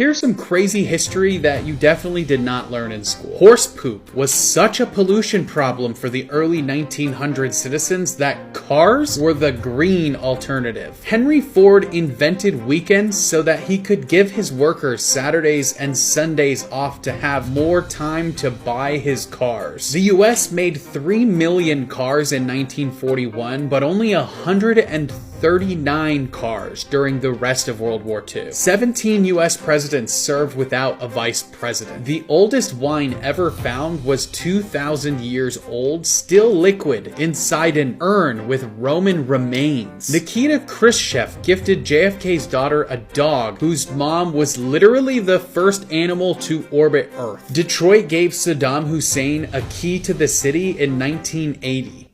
Here's some crazy history that you definitely did not learn in school. Horse poop was such a pollution problem for the early 1900 citizens that cars were the green alternative. Henry Ford invented weekends so that he could give his workers Saturdays and Sundays off to have more time to buy his cars. The US made 3 million cars in 1941, but only 139 cars during the rest of World War II. 17 US presidents served without a vice president. The oldest wine ever found was 2,000 years old, still liquid, inside an urn with Roman remains. Nikita Khrushchev gifted JFK's daughter a dog whose mom was literally the first animal to orbit Earth. Detroit gave Saddam Hussein a key to the city in 1980.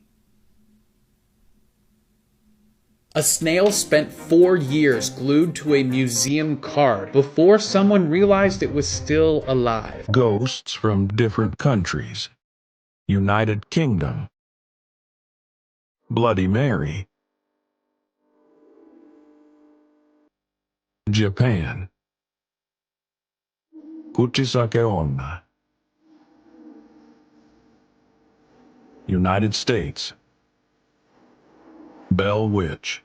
A snail spent 4 years glued to a museum card before someone realized it was still alive. Ghosts from different countries. United Kingdom. Bloody Mary. Japan. Kuchisake Onna. United States. Bell Witch.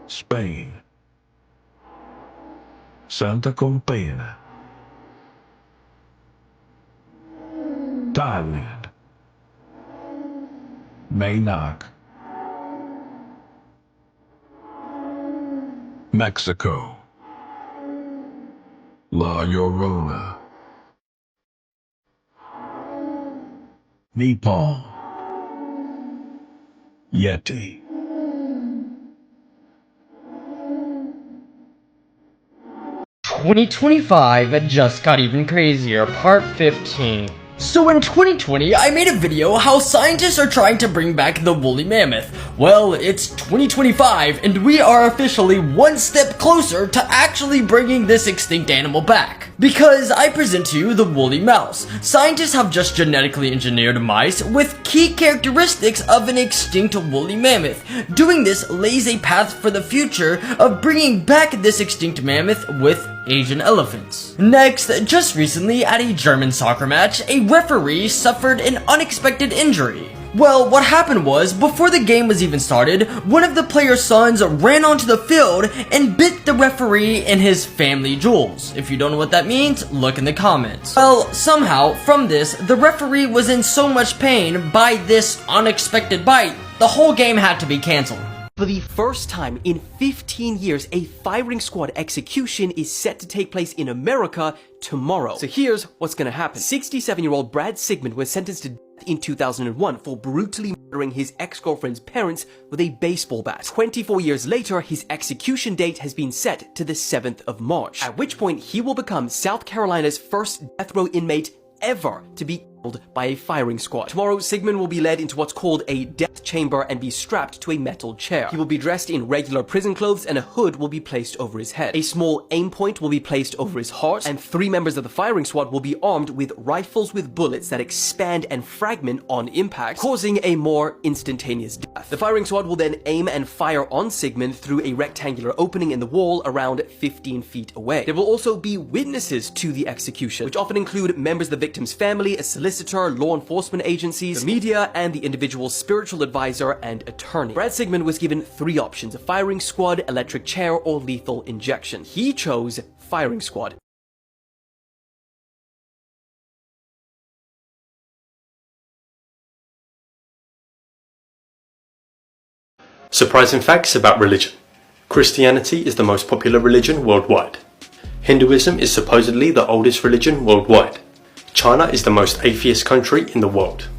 Spain. Santa Compena. Thailand. Maynak. Mexico. La Llorona. Nepal. Yeti. 2025 just got even crazier, part 15. So in 2020, I made a video how scientists are trying to bring back the woolly mammoth. Well, it's 2025 and we are officially one step closer to actually bringing this extinct animal back. Because I present to you the woolly mouse. Scientists have just genetically engineered mice with key characteristics of an extinct woolly mammoth. Doing this lays a path for the future of bringing back this extinct mammoth with Asian elephants. Next, just recently at a German soccer match, a referee suffered an unexpected injury. Well, what happened was, before the game was even started, one of the player's sons ran onto the field and bit the referee in his family jewels. If you don't know what that means, look in the comments. Well, somehow, from this, the referee was in so much pain by this unexpected bite, the whole game had to be cancelled. For the first time in 15 years, a firing squad execution is set to take place in America tomorrow. So here's what's gonna happen. 67-year-old Brad Sigmund was sentenced to death in 2001 for brutally murdering his ex-girlfriend's parents with a baseball bat. 24 years later, his execution date has been set to the 7th of March, at which point he will become South Carolina's first death row inmate ever to be killed by a firing squad. Tomorrow, Sigmund will be led into what's called a death chamber and be strapped to a metal chair. He will be dressed in regular prison clothes and a hood will be placed over his head. A small aim point will be placed over his heart, and 3 members of the firing squad will be armed with rifles with bullets that expand and fragment on impact, causing a more instantaneous death. The firing squad will then aim and fire on Sigmund through a rectangular opening in the wall around 15 feet away. There will also be witnesses to the execution, which often include members of the victim's family, a solicitor, law enforcement agencies, the media, and the individual's spiritual advisor and attorney. Brad Sigmund was given 3 options: a firing squad, electric chair, or lethal injection. He chose firing squad. Surprising facts about religion. Christianity is the most popular religion worldwide. Hinduism is supposedly the oldest religion worldwide. China is the most atheist country in the world.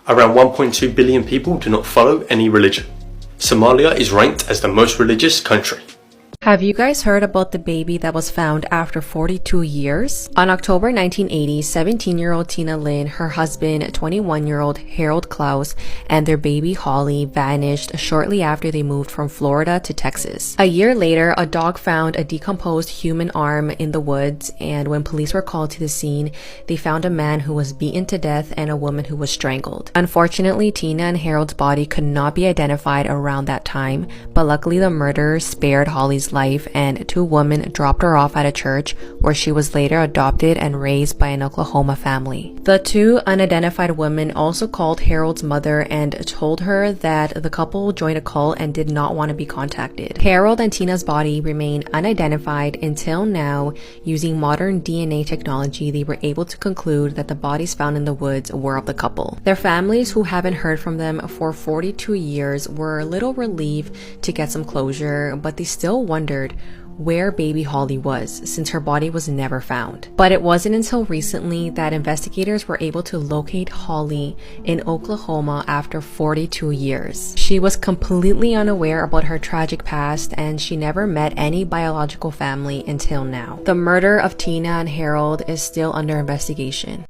Around 1.2 billion people do not follow any religion. Somalia is ranked as the most religious country. Have you guys heard about the baby that was found after 42 years? On October 1980, 17-year-old Tina Lynn, her husband, 21-year-old Harold Klaus, and their baby Holly vanished shortly after they moved from Florida to Texas. A year later, a dog found a decomposed human arm in the woods, and when police were called to the scene, they found a man who was beaten to death and a woman who was strangled. Unfortunately, Tina and Harold's body could not be identified around that time, but luckily the murderers spared Holly's baby's life, and 2 women dropped her off at a church where she was later adopted and raised by an Oklahoma family. The 2 unidentified women also called Harold's mother and told her that the couple joined a cult and did not want to be contacted. Harold and Tina's body remain unidentified until now. Using modern DNA technology, they were able to conclude that the bodies found in the woods were of the couple. Their families, who haven't heard from them for 42 years, were a little relieved to get some closure, but they still wondered where baby Holly was, since her body was never found. But it wasn't until recently that investigators were able to locate Holly in Oklahoma after 42 years. She was completely unaware about her tragic past, and she never met any biological family until now. The murder of Tina and Harold is still under investigation.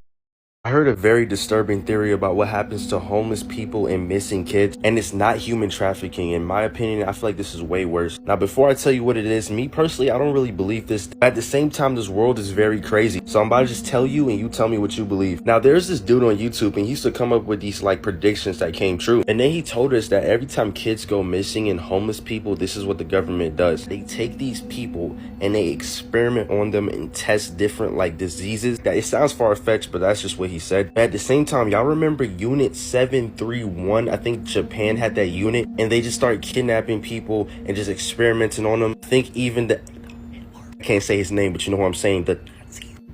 I heard a very disturbing theory about what happens to homeless people and missing kids, and it's not human trafficking. In my opinion, I feel like this is way worse. Now, before I tell you what it is, me personally, I don't really believe this. At the same time, this world is very crazy. So I'm about to just tell you and you tell me what you believe. Now, there's this dude on YouTube and he used to come up with these like predictions that came true. And then he told us that every time kids go missing and homeless people, this is what the government does. They take these people and they experiment on them and test different like diseases. That it sounds far-fetched, but that's just what he said. At the same time, y'all remember Unit 731? I think Japan had that unit, and they just started kidnapping people and just experimenting on them. I think even the, I can't say his name, but you know what I'm saying,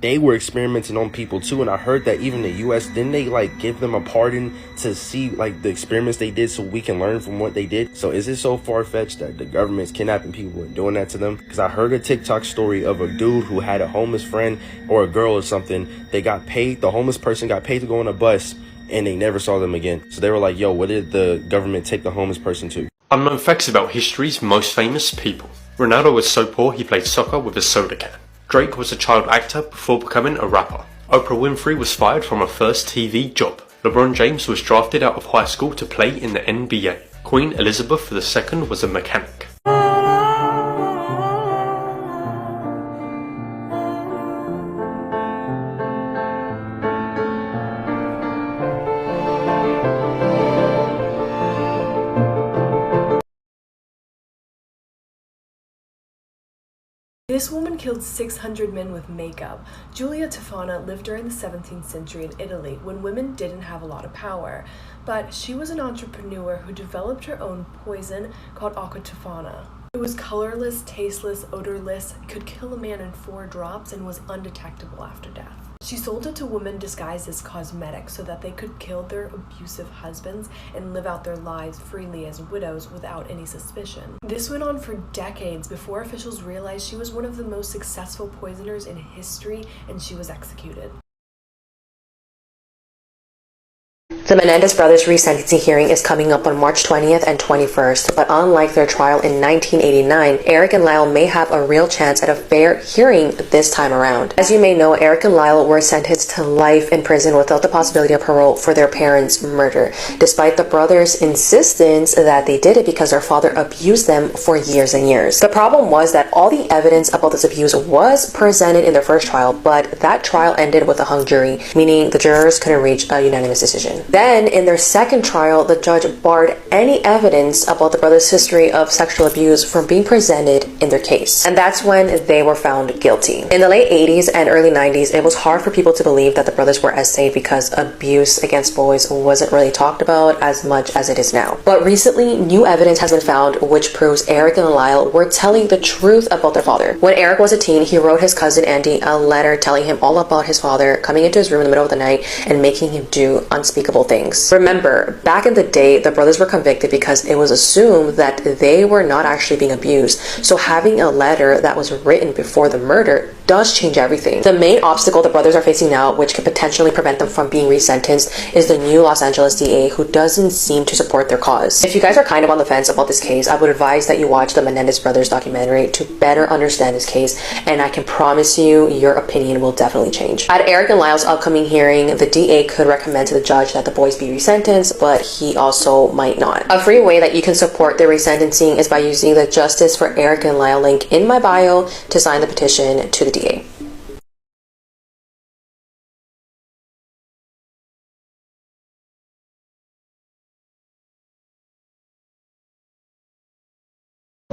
they were experimenting on people too. And I heard that even the US, didn't they like give them a pardon to see like the experiments they did so we can learn from what they did? So is it so far-fetched that the government's kidnapping people and doing that to them? Because I heard a TikTok story of a dude who had a homeless friend or a girl or something. They got paid, the homeless person got paid to go on a bus, and they never saw them again. So they were like, yo, what did the government take the homeless person to? Unknown facts about history's most famous people. Ronaldo was so poor he played soccer with a soda can. Drake was a child actor before becoming a rapper. Oprah Winfrey was fired from her first TV job. LeBron James was drafted out of high school to play in the NBA. Queen Elizabeth II was a mechanic. This woman killed 600 men with makeup. Giulia Tofana lived during the 17th century in Italy when women didn't have a lot of power. But she was an entrepreneur who developed her own poison called acqua tofana. It was colorless, tasteless, odorless, could kill a man in 4 drops, and was undetectable after death. She sold it to women disguised as cosmetics so that they could kill their abusive husbands and live out their lives freely as widows without any suspicion. This went on for decades before officials realized she was one of the most successful poisoners in history, and she was executed. The Menendez brothers' resentencing hearing is coming up on March 20th and 21st, but unlike their trial in 1989, Eric and Lyle may have a real chance at a fair hearing this time around. As you may know, Eric and Lyle were sentenced to life in prison without the possibility of parole for their parents' murder, despite the brothers' insistence that they did it because their father abused them for years and years. The problem was that all the evidence about this abuse was presented in their first trial, but that trial ended with a hung jury, meaning the jurors couldn't reach a unanimous decision. Then, in their second trial, the judge barred any evidence about the brothers' history of sexual abuse from being presented in their case. And that's when they were found guilty. In the late 80s and early 90s, it was hard for people to believe that the brothers were as safe because abuse against boys wasn't really talked about as much as it is now. But recently, new evidence has been found which proves Eric and Lyle were telling the truth about their father. When Eric was a teen, he wrote his cousin Andy a letter telling him all about his father coming into his room in the middle of the night and making him do unspeakable things. Remember, back in the day, the brothers were convicted because it was assumed that they were not actually being abused. So having a letter that was written before the murder does change everything. The main obstacle the brothers are facing now, which could potentially prevent them from being resentenced, is the new Los Angeles DA, who doesn't seem to support their cause. If you guys are kind of on the fence about this case, I would advise that you watch the Menendez brothers documentary to better understand this case, and I can promise you your opinion will definitely change. At Eric and Lyle's upcoming hearing, the DA could recommend to the judge that the boys be resentenced, but he also might not. A free way that you can support their resentencing is by using the Justice for Eric and Lyle link in my bio to sign the petition to the DA.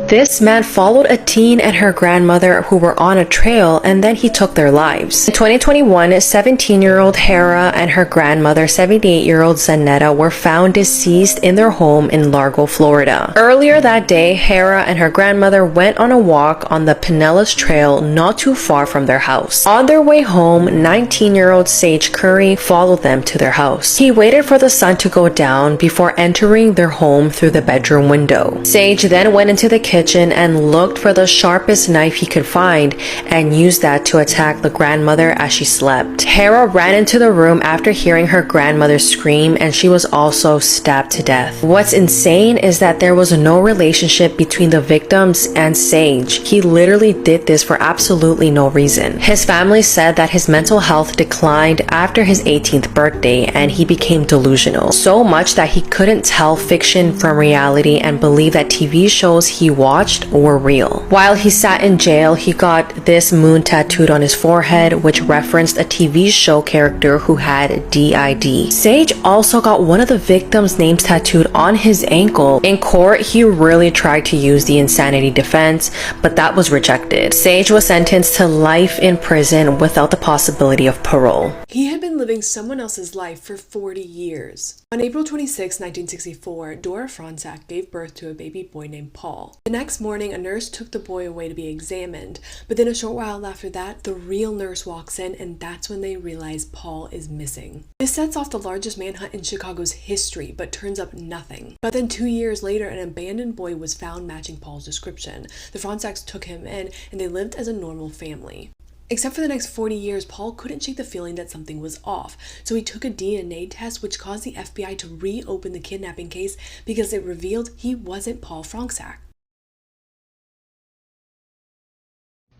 This man followed a teen and her grandmother who were on a trail, and then he took their lives. In 2021, 17-year-old Hera and her grandmother, 78-year-old Zanetta, were found deceased in their home in Largo, Florida. Earlier that day, Hera and her grandmother went on a walk on the Pinellas Trail not too far from their house. On their way home, 19-year-old Sage Curry followed them to their house. He waited for the sun to go down before entering their home through the bedroom window. Sage then went into the kitchen and looked for the sharpest knife he could find and used that to attack the grandmother as she slept. Hera ran into the room after hearing her grandmother scream, and she was also stabbed to death. What's insane is that there was no relationship between the victims and Sage. He literally did this for absolutely no reason. His family said that his mental health declined after his 18th birthday and he became delusional, so much that he couldn't tell fiction from reality and believe that TV shows he watched were real. While he sat in jail, he got this moon tattooed on his forehead, which referenced a TV show character who had DID. Sage also got one of the victims' names tattooed on his ankle. In court, he really tried to use the insanity defense, but that was rejected. Sage was sentenced to life in prison without the possibility of parole. He had been living someone else's life for 40 years. On April 26, 1964, Dora Franczak gave birth to a baby boy named Paul. The next morning, a nurse took the boy away to be examined, but then a short while after that, the real nurse walks in, and that's when they realize Paul is missing. This sets off the largest manhunt in Chicago's history, but turns up nothing. But then 2 years later, an abandoned boy was found matching Paul's description. The Franczaks took him in, and they lived as a normal family. Except for the next 40 years, Paul couldn't shake the feeling that something was off, so he took a DNA test, which caused the FBI to reopen the kidnapping case because it revealed he wasn't Paul Franczak.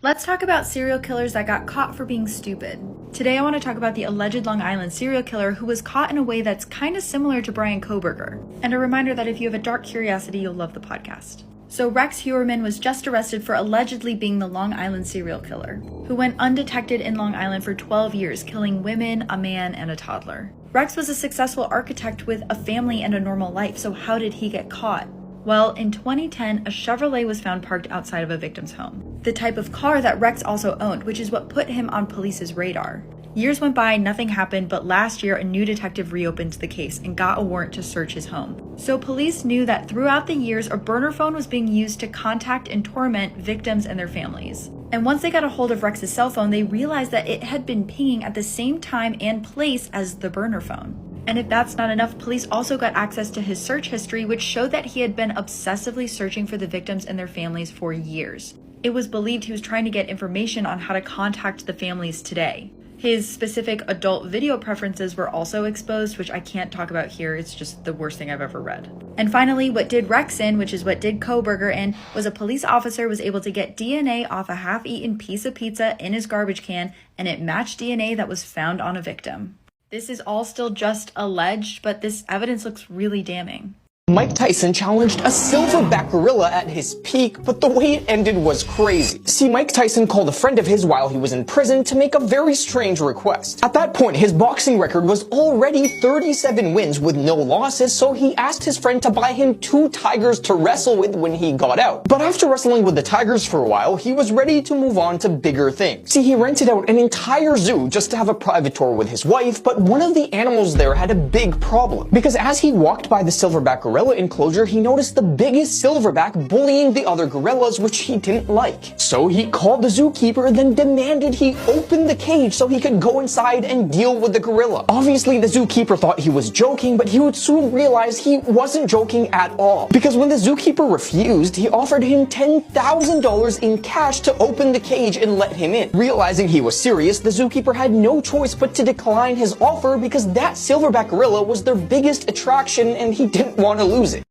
Let's talk about serial killers that got caught for being stupid. Today I want to talk about the alleged Long Island serial killer who was caught in a way that's kind of similar to Bryan Kohberger. And a reminder that if you have a dark curiosity, you'll love the podcast. So Rex Heuermann was just arrested for allegedly being the Long Island serial killer, who went undetected in Long Island for 12 years, killing women, a man, and a toddler. Rex was a successful architect with a family and a normal life, so how did he get caught? Well, in 2010, a Chevrolet was found parked outside of a victim's home, the type of car that Rex also owned, which is what put him on police's radar. Years went by, nothing happened, but last year a new detective reopened the case and got a warrant to search his home. So police knew that throughout the years, a burner phone was being used to contact and torment victims and their families. And once they got a hold of Rex's cell phone, they realized that it had been pinging at the same time and place as the burner phone. And if that's not enough, police also got access to his search history, which showed that he had been obsessively searching for the victims and their families for years. It was believed he was trying to get information on how to contact the families today. His specific adult video preferences were also exposed, which I can't talk about here. It's just the worst thing I've ever read. And finally, what did Rex in, which is what did Kohberger in, was a police officer was able to get DNA off a half-eaten piece of pizza in his garbage can, and it matched DNA that was found on a victim. This is all still just alleged, but this evidence looks really damning. Mike Tyson challenged a silverback gorilla at his peak, but the way it ended was crazy. See, Mike Tyson called a friend of his while he was in prison to make a very strange request. At that point, his boxing record was already 37 wins with no losses, so he asked his friend to buy him 2 tigers to wrestle with when he got out. But after wrestling with the tigers for a while, he was ready to move on to bigger things. See, he rented out an entire zoo just to have a private tour with his wife, but one of the animals there had a big problem. Because as he walked by the silverback gorilla enclosure, he noticed the biggest silverback bullying the other gorillas, which he didn't like. So he called the zookeeper, then demanded he open the cage so he could go inside and deal with the gorilla. Obviously, the zookeeper thought he was joking, but he would soon realize he wasn't joking at all. Because when the zookeeper refused, he offered him $10,000 in cash to open the cage and let him in. Realizing he was serious, the zookeeper had no choice but to decline his offer because that silverback gorilla was their biggest attraction and he didn't want to lose it.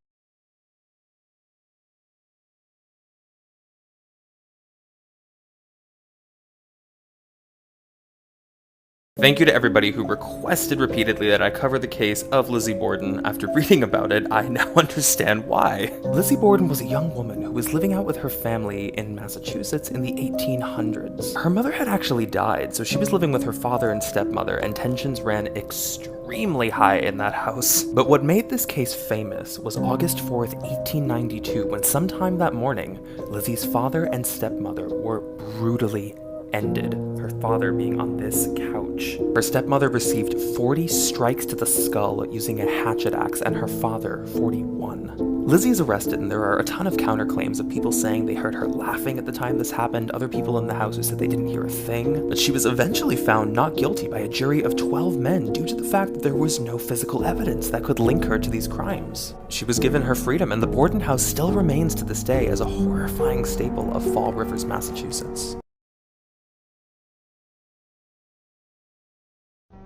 Thank you to everybody who requested repeatedly that I cover the case of Lizzie Borden. After reading about it, I now understand why. Lizzie Borden was a young woman who was living out with her family in Massachusetts in the 1800s. Her mother had actually died, so she was living with her father and stepmother, and tensions ran extremely extremely high in that house. But what made this case famous was August 4th, 1892, when sometime that morning, Lizzie's father and stepmother were brutally ended, her father being on this couch. Her stepmother received 40 strikes to the skull using a hatchet axe, and her father 41. Lizzie is arrested, and there are a ton of counterclaims of people saying they heard her laughing at the time this happened, other people in the house who said they didn't hear a thing, but she was eventually found not guilty by a jury of 12 men due to the fact that there was no physical evidence that could link her to these crimes. She was given her freedom, and the Borden house still remains to this day as a horrifying staple of Fall Rivers, Massachusetts.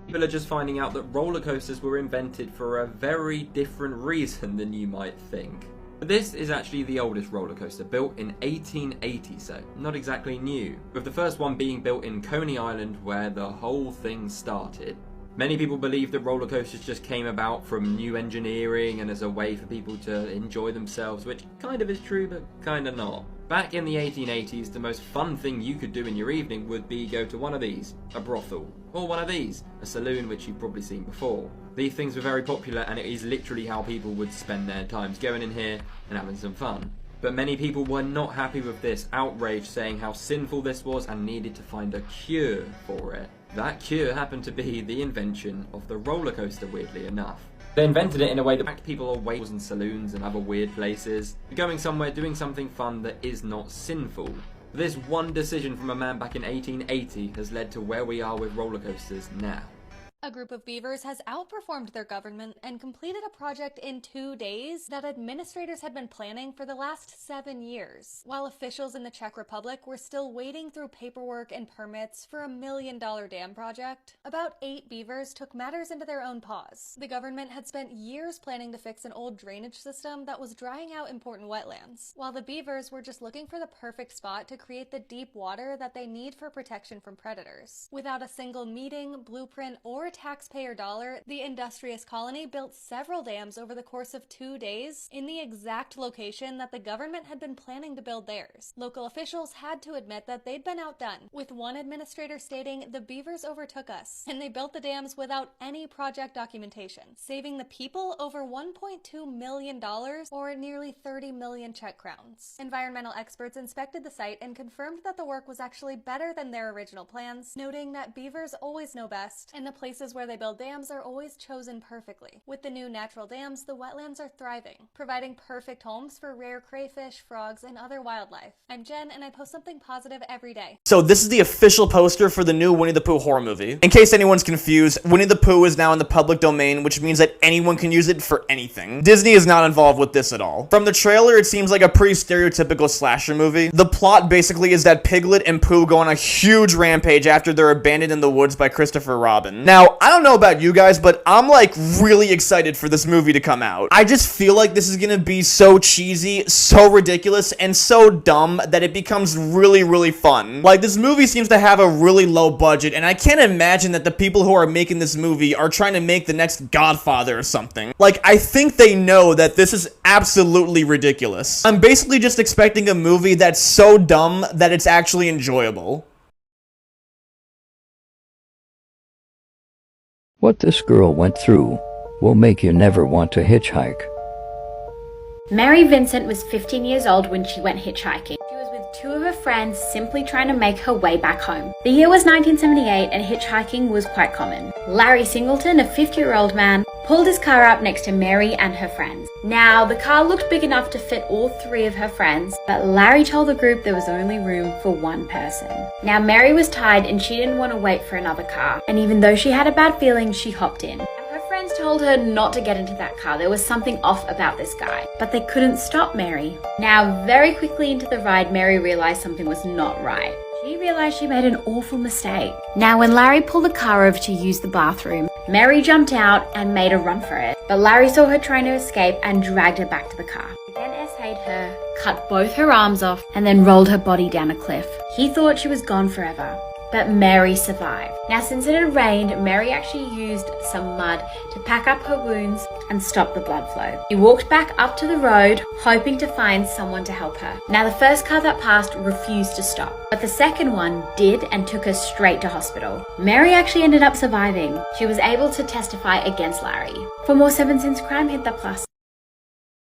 People are just finding out that roller coasters were invented for a very different reason than you might think. But this is actually the oldest roller coaster, built in 1880, so not exactly new, with the first one being built in Coney Island where the whole thing started. Many people believe that roller coasters just came about from new engineering and as a way for people to enjoy themselves, which kind of is true, but kind of not. Back in the 1880s, the most fun thing you could do in your evening would be go to one of these, a brothel, or one of these, a saloon, which you've probably seen before. These things were very popular, and it is literally how people would spend their times, going in here and having some fun. But many people were not happy with this, outraged, saying how sinful this was and needed to find a cure for it. That cure happened to be the invention of the roller coaster, weirdly enough. They invented it in a way that packed people away in saloons and other weird places, going somewhere doing something fun that is not sinful. This one decision from a man back in 1880 has led to where we are with roller coasters now. A group of beavers has outperformed their government and completed a project in 2 days that administrators had been planning for the last 7 years, while officials in the Czech Republic were still wading through paperwork and permits for $1 million dam project. About 8 beavers took matters into their own paws. The government had spent years planning to fix an old drainage system that was drying out important wetlands, while the beavers were just looking for the perfect spot to create the deep water that they need for protection from predators. Without a single meeting, blueprint, or taxpayer dollar, the industrious colony built several dams over the course of 2 days in the exact location that the government had been planning to build theirs. Local officials had to admit that they'd been outdone, with one administrator stating, "The beavers overtook us," and they built the dams without any project documentation, saving the people over $1.2 million, or nearly 30 million Czech crowns. Environmental experts inspected the site and confirmed that the work was actually better than their original plans, noting that beavers always know best, and the places where they build dams are always chosen perfectly. With the new natural dams, the wetlands are thriving, providing perfect homes for rare crayfish, frogs, and other wildlife. I'm Jen, and I post something positive every day. So this is the official poster for the new Winnie the Pooh horror movie. In case anyone's confused, Winnie the Pooh is now in the public domain, which means that anyone can use it for anything. Disney is not involved with this at all. From the trailer, it seems like a pretty stereotypical slasher movie. The plot basically is that Piglet and Pooh go on a huge rampage after they're abandoned in the woods by Christopher Robin. Now, I don't know about you guys, but I'm like really excited for this movie to come out. I just feel like this is gonna be so cheesy, so ridiculous, and so dumb that it becomes really, really fun. Like, this movie seems to have a really low budget, and I can't imagine that the people who are making this movie are trying to make the next Godfather or something. Like, I think they know that this is absolutely ridiculous. I'm basically just expecting a movie that's so dumb that it's actually enjoyable. What this girl went through will make you never want to hitchhike. Mary Vincent was 15 years old when she went hitchhiking. She was with 2 of her friends simply trying to make her way back home. The year was 1978 and hitchhiking was quite common. Larry Singleton, a 50-year-old man, pulled his car up next to Mary and her friends. Now, the car looked big enough to fit all 3 of her friends, but Larry told the group there was only room for 1 person. Now, Mary was tired and she didn't want to wait for another car, and even though she had a bad feeling, she hopped in. Her friends told her not to get into that car. There was something off about this guy, but they couldn't stop Mary. Now, very quickly into the ride, Mary realized something was not right. She realized she made an awful mistake. Now, when Larry pulled the car over to use the bathroom, Mary jumped out and made a run for it. But Larry saw her trying to escape and dragged her back to the car. He then essayed her, cut both her arms off, and then rolled her body down a cliff. He thought she was gone forever. but Mary survived. Now, since it had rained, Mary actually used some mud to pack up her wounds and stop the blood flow. She walked back up to the road, hoping to find someone to help her. Now, the first car that passed refused to stop, but the second one did and took her straight to hospital. Mary actually ended up surviving. She was able to testify against Larry. For more 7 Sins Crime, hit that plus.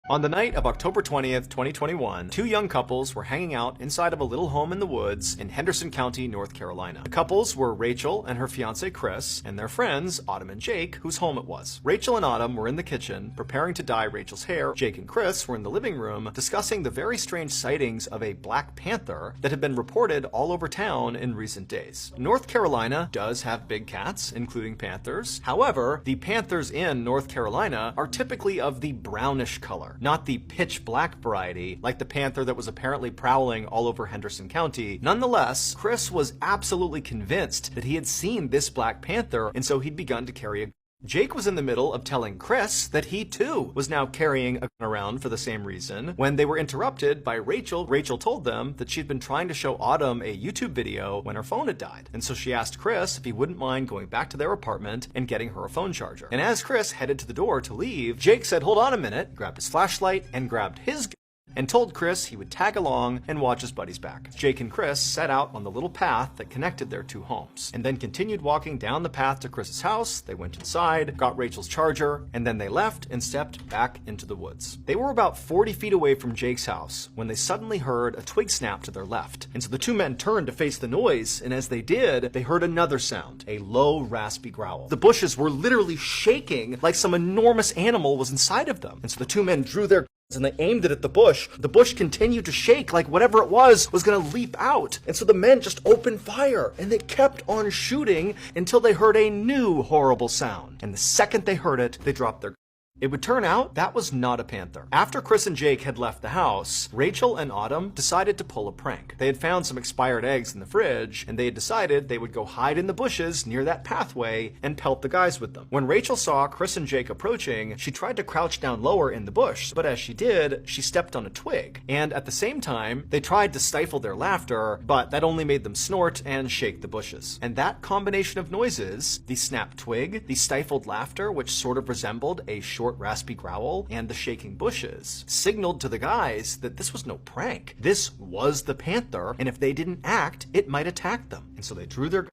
On the night of October 20th, 2021, two young couples were hanging out inside of a little home in the woods in Henderson County, North Carolina. The couples were Rachel and her fiancé Chris, and their friends Autumn and Jake, whose home it was. Rachel and Autumn were in the kitchen preparing to dye Rachel's hair. Jake and Chris were in the living room discussing the very strange sightings of a black panther that had been reported all over town in recent days. North Carolina does have big cats, including panthers. However, the panthers in North Carolina are typically of the brownish color, not the pitch black variety like the panther that was apparently prowling all over Henderson County. Nonetheless, Chris was absolutely convinced that he had seen this black panther, and so he'd begun to carry a gun. Jake was in the middle of telling Chris that he too was now carrying a gun around for the same reason when they were interrupted by Rachel. Rachel told them that she'd been trying to show Autumn a YouTube video when her phone had died, and so she asked Chris if he wouldn't mind going back to their apartment and getting her a phone charger. And as Chris headed to the door to leave, Jake said, "Hold on a minute," grabbed his flashlight and grabbed his gun, and told Chris he would tag along and watch his buddies back. Jake and Chris set out on the little path that connected their two homes, and then continued walking down the path to Chris's house. They went inside, got Rachel's charger, and then they left and stepped back into the woods. They were about 40 feet away from Jake's house when they suddenly heard a twig snap to their left, and so the two men turned to face the noise, and as they did, they heard another sound, a low, raspy growl. The bushes were literally shaking like some enormous animal was inside of them, and so the two men drew their and they aimed it at the bush. The bush continued to shake like whatever it was going to leap out. And so the men just opened fire, and they kept on shooting until they heard a new horrible sound. And the second they heard it, they dropped their. It would turn out that was not a panther. After Chris and Jake had left the house, Rachel and Autumn decided to pull a prank. They had found some expired eggs in the fridge, and they had decided they would go hide in the bushes near that pathway and pelt the guys with them. When Rachel saw Chris and Jake approaching, she tried to crouch down lower in the bush, but as she did, she stepped on a twig. And at the same time, they tried to stifle their laughter, but that only made them snort and shake the bushes. And that combination of noises, the snapped twig, the stifled laughter, which sort of resembled a short raspy growl, and the shaking bushes, signaled to the guys that this was no prank. This was the panther, and if they didn't act, it might attack them. And so they drew their guns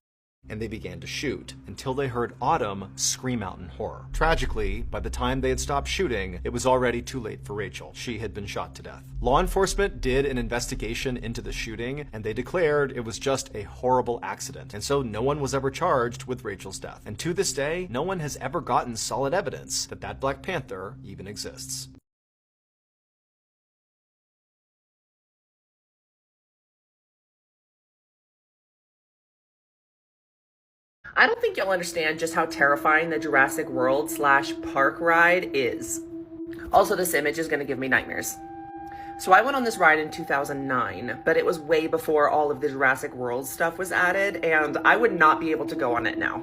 and they began to shoot until they heard Autumn scream out in horror. Tragically, by the time they had stopped shooting, it was already too late for Rachel. She had been shot to death. Law enforcement did an investigation into the shooting, and they declared it was just a horrible accident. And so no one was ever charged with Rachel's death. And to this day, no one has ever gotten solid evidence that that Black Panther even exists. I don't think you'll understand just how terrifying the Jurassic World / park ride is. Also, this image is going to give me nightmares. So I went on this ride in 2009, but it was way before all of the Jurassic World stuff was added, and I would not be able to go on it now.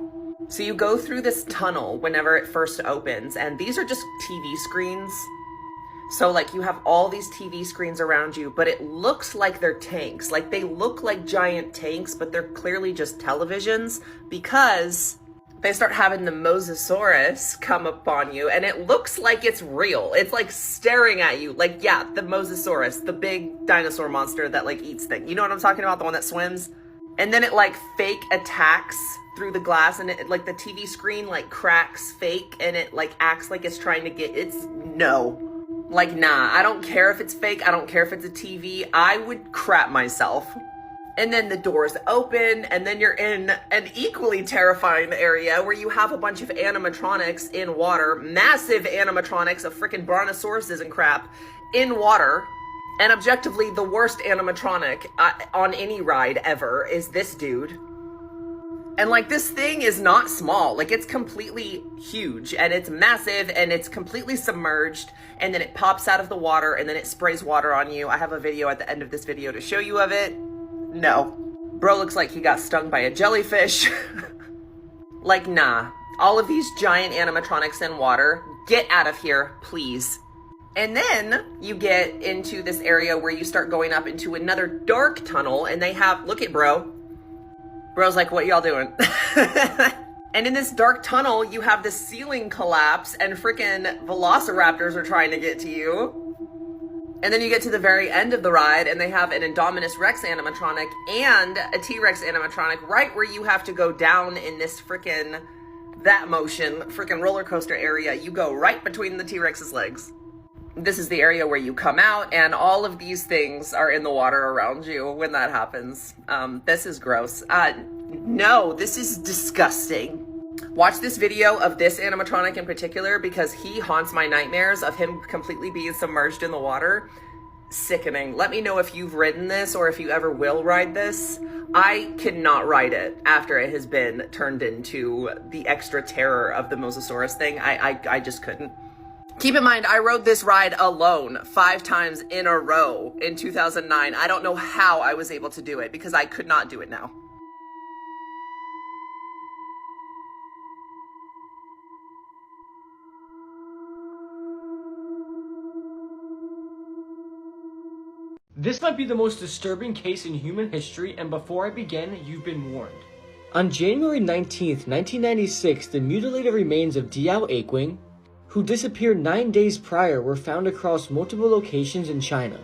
So you go through this tunnel whenever it first opens, and these are just TV screens. So like you have all these TV screens around you, but it looks like they're tanks. Like they look like giant tanks, but they're clearly just televisions because they start having the Mosasaurus come upon you and it looks like it's real. It's like staring at you. Like, yeah, the Mosasaurus, the big dinosaur monster that like eats things. You know what I'm talking about? The one that swims? And then it like fake attacks through the glass and it like the TV screen like cracks fake and it like acts like it's trying to get, it's no. Like, nah, I don't care if it's fake. I don't care if it's a TV. I would crap myself. And then the doors open, and then you're in an equally terrifying area where you have a bunch of animatronics in water, massive animatronics of freaking brontosauruses and crap in water. And objectively, the worst animatronic on any ride ever is this dude. And like this thing is not small, like it's completely huge and it's massive and it's completely submerged and then it pops out of the water and then it sprays water on you. I have a video at the end of this video to show you of it. No. Bro looks like he got stung by a jellyfish. Like, nah. All of these giant animatronics in water, get out of here, please. And then you get into this area where you start going up into another dark tunnel and they have, look at bro. Bro's like, what y'all doing? And in this dark tunnel, you have the ceiling collapse and freaking velociraptors are trying to get to you. And then you get to the very end of the ride and they have an Indominus Rex animatronic and a T-Rex animatronic right where you have to go down in this freaking, that motion, freaking roller coaster area. You go right between the T-Rex's legs. This is the area where you come out and all of these things are in the water around you when that happens. This is gross. No, this is disgusting. Watch this video of this animatronic in particular because he haunts my nightmares of him completely being submerged in the water. Sickening. Let me know if you've ridden this or if you ever will ride this. I cannot ride it after it has been turned into the extra terror of the Mosasaurus thing. I just couldn't. Keep in mind, I rode this ride alone 5 times in a row in 2009. I don't know how I was able to do it because I could not do it now. This might be the most disturbing case in human history, and before I begin, you've been warned. On January 19th, 1996, the mutilated remains of Diao Aquing, who disappeared 9 days prior, were found across multiple locations in China.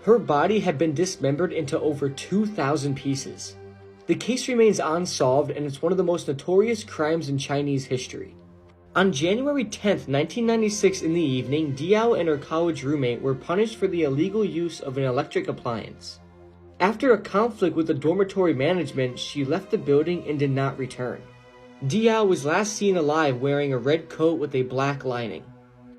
Her body had been dismembered into over 2,000 pieces. The case remains unsolved, and it's one of the most notorious crimes in Chinese history. On January 10th, 1996 in the evening, Diao and her college roommate were punished for the illegal use of an electric appliance. After a conflict with the dormitory management, she left the building and did not return. Diao was last seen alive wearing a red coat with a black lining.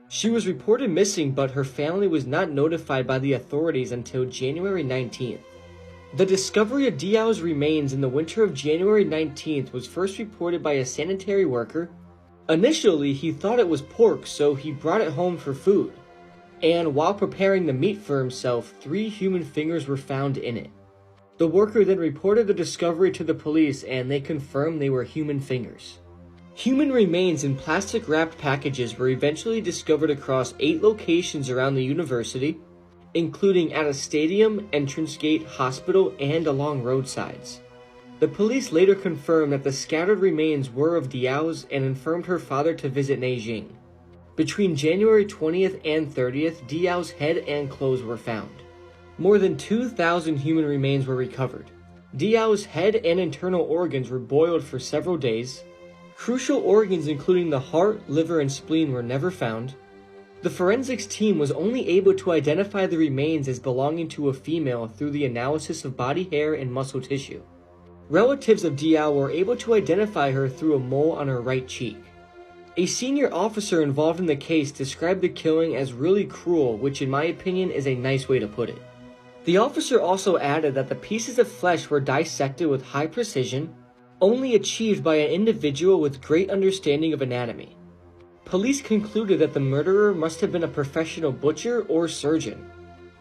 She was reported missing, but her family was not notified by the authorities until January 19th. The discovery of Diao's remains in the winter of January 19th was first reported by a sanitary worker. Initially, he thought it was pork, so he brought it home for food. And while preparing the meat for himself, 3 human fingers were found in it. The worker then reported the discovery to the police, and they confirmed they were human fingers. Human remains in plastic-wrapped packages were eventually discovered across 8 locations around the university, including at a stadium, entrance gate, hospital, and along roadsides. The police later confirmed that the scattered remains were of Diao's and informed her father to visit Nanjing. Between January 20th and 30th, Diao's head and clothes were found. More than 2,000 human remains were recovered. Diao's head and internal organs were boiled for several days. Crucial organs including the heart, liver, and spleen were never found. The forensics team was only able to identify the remains as belonging to a female through the analysis of body hair and muscle tissue. Relatives of Diao were able to identify her through a mole on her right cheek. A senior officer involved in the case described the killing as really cruel, which in my opinion is a nice way to put it. The officer also added that the pieces of flesh were dissected with high precision, only achieved by an individual with great understanding of anatomy. Police concluded that the murderer must have been a professional butcher or surgeon.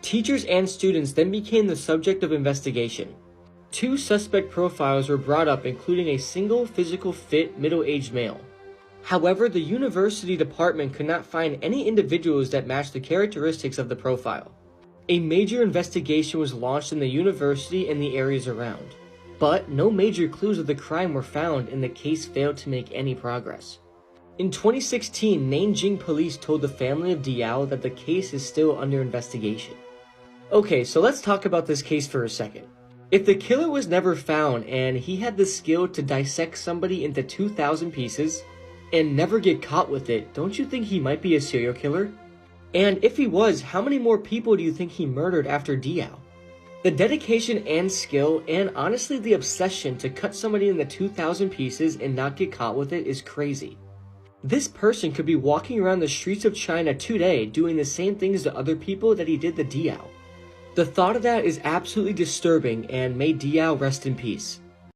Teachers and students then became the subject of investigation. 2 suspect profiles were brought up, including a single physical fit middle-aged male. However, the university department could not find any individuals that matched the characteristics of the profile. A major investigation was launched in the university and the areas around, but no major clues of the crime were found and the case failed to make any progress. In 2016, Nanjing police told the family of Diao that the case is still under investigation. Okay, so let's talk about this case for a second. If the killer was never found and he had the skill to dissect somebody into 2,000 pieces and never get caught with it, don't you think he might be a serial killer? And if he was, how many more people do you think he murdered after Diao? The dedication and skill, and honestly the obsession to cut somebody into 2,000 pieces and not get caught with it is crazy. This person could be walking around the streets of China today doing the same things to other people that he did to Diao. The thought of that is absolutely disturbing, and may Diao rest in peace.